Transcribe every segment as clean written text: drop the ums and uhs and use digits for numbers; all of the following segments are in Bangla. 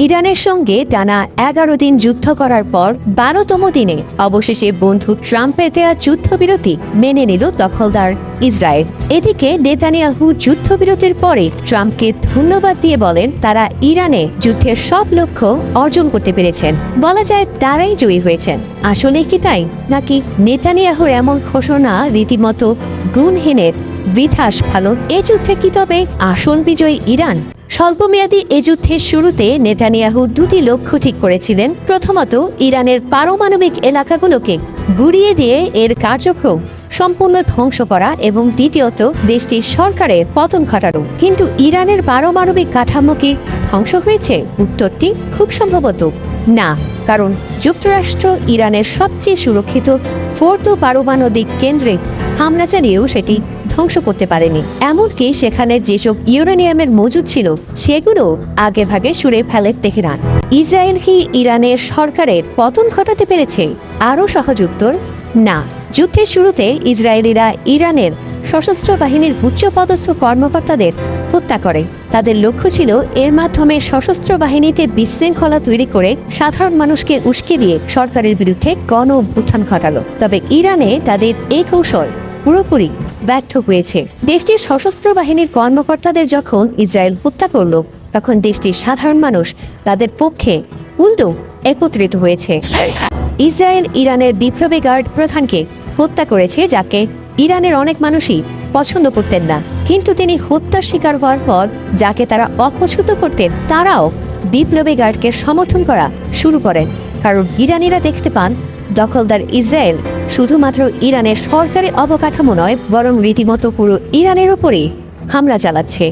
ইরানের সঙ্গে টানা ১১ দিন যুদ্ধ করার পর ১২তম দিনে অবশেষে বন্ধু ট্রাম্পের দেয়া যুদ্ধবিরতি মেনে নিল দখলদার ইসরায়েল। এদিকে নেতানিয়াহু যুদ্ধবিরতির পরে ট্রাম্পকে ধন্যবাদ দিয়ে বলেন তারা ইরানে যুদ্ধের সব লক্ষ্য অর্জন করতে পেরেছেন। বলা যায় তারাই জয়ী হয়েছেন। আসলে কি তাই, নাকি নেতানিয়াহুর এমন ঘোষণা রীতিমতো গুণহীনের বৃথাস ভালো? এ যুদ্ধে কি তবে আসল বিজয়ী ইরান? স্বল্পমেয়াদী এ যুদ্ধের শুরুতে নেতানিয়াহু দুটি লক্ষ্য ঠিক করেছিলেন। প্রথমত, ইরানের পারমাণবিক এলাকাগুলোকে গুড়িয়ে দিয়ে এর কার্যক্রম সম্পূর্ণ ধ্বংস করা, এবং দ্বিতীয়ত দেশটির সরকারের পতন ঘটানো। কিন্তু ইরানের পারমাণবিক কাঠামো কি ধ্বংস হয়েছে? উত্তরটি খুব সম্ভবত না, কারণ যুক্তরাষ্ট্র ইরানের সবচেয়ে সুরক্ষিত ফোর্দো পারমাণবিক কেন্দ্রে হামলা চালিয়েও সেটি ধ্বংস করতে পারেনি। এমনকি সেখানে যেসব ইউরেনিয়ামের মজুদ ছিল সেগুলো আগে ভাগে সরে ফেলে তেহরান। ইসরায়েল কি ইরানের সরকারের পতন ঘটাতে পেরেছে? আরও সহজ উত্তর না। যুদ্ধের শুরুতে ইসরায়েলিরা ইরানের সশস্ত্র বাহিনীর উচ্চপদস্থ কর্মকর্তাদের হত্যা করে। তাদের লক্ষ্য ছিল এর মাধ্যমে সশস্ত্র বাহিনীতে বিশৃঙ্খলা তৈরি করে সাধারণ মানুষকে উস্কে দিয়ে সরকারের বিরুদ্ধে গণ অভ্যুত্থান ঘটালো। তবে ইরানে তাদের এই কৌশল পুরোপুরি ব্যর্থ হয়েছে। দেশটির সশস্ত্র বাহিনীর কর্মকর্তাদের যখন ইসরায়েল হত্যা করল, তখন দেশটির সাধারণ মানুষ তাদের পক্ষে উল্টো একত্রিত হয়েছে। ইসরায়েল ইরানের বিপ্লবী গার্ড প্রধানকে হত্যা করেছে, যাকে ইরানের অনেক মানুষই পছন্দ করতেন না। কিন্তু তিনি হত্যার শিকার হওয়ার পর যাকে তারা অপছন্দ করতেন, তারাও বিপ্লবী গার্ডকে সমর্থন করা শুরু করেন। কারণ ইরানিরা দেখতে পান দখলদার ইসরায়েল শুধুমাত্র ইরানের সরকারি অবকাঠামো নয়, বরং রীতিমতো পুরো ইরানের ওপরই হামলা চালাচ্ছে।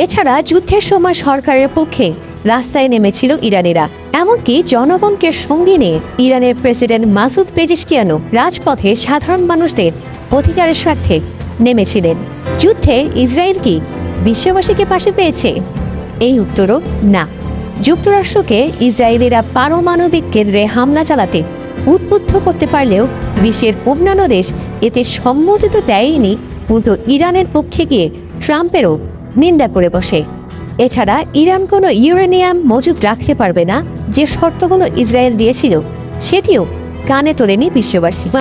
এছাড়া যুদ্ধের সময় সরকারের পক্ষে রাস্তায় নেমেছিল ইরানিরা। এমনকি জনগণকে সঙ্গে নিয়ে ইরানের প্রেসিডেন্ট মাসুদ পেজেশকিয়ানও রাজপথে সাধারণ মানুষদের অধিকারের স্বার্থে নেমেছিলেন। যুদ্ধে ইসরায়েল কি বিশ্ববাসীকে পাশে পেয়েছে? এই উত্তরও না। যুক্তরাষ্ট্রকে ইসরায়েলিরা পারমাণবিক কেন্দ্রে হামলা চালাতে উদ্বুদ্ধ করতে পারলেও বিশ্বের অন্যান্য দেশ এতে সম্মতি তো দেয়নি, উল্টো ইরানের পক্ষে গিয়ে ট্রাম্পেরও নিন্দা করে বসে। এছাড়া ইরান কোনো ইউরেনিয়াম মজুদ রাখতে পারবে না, যে শর্তগুলো ইসরায়েল দিয়েছিল সেটিও কানে তোলেনি বিশ্ববাসী।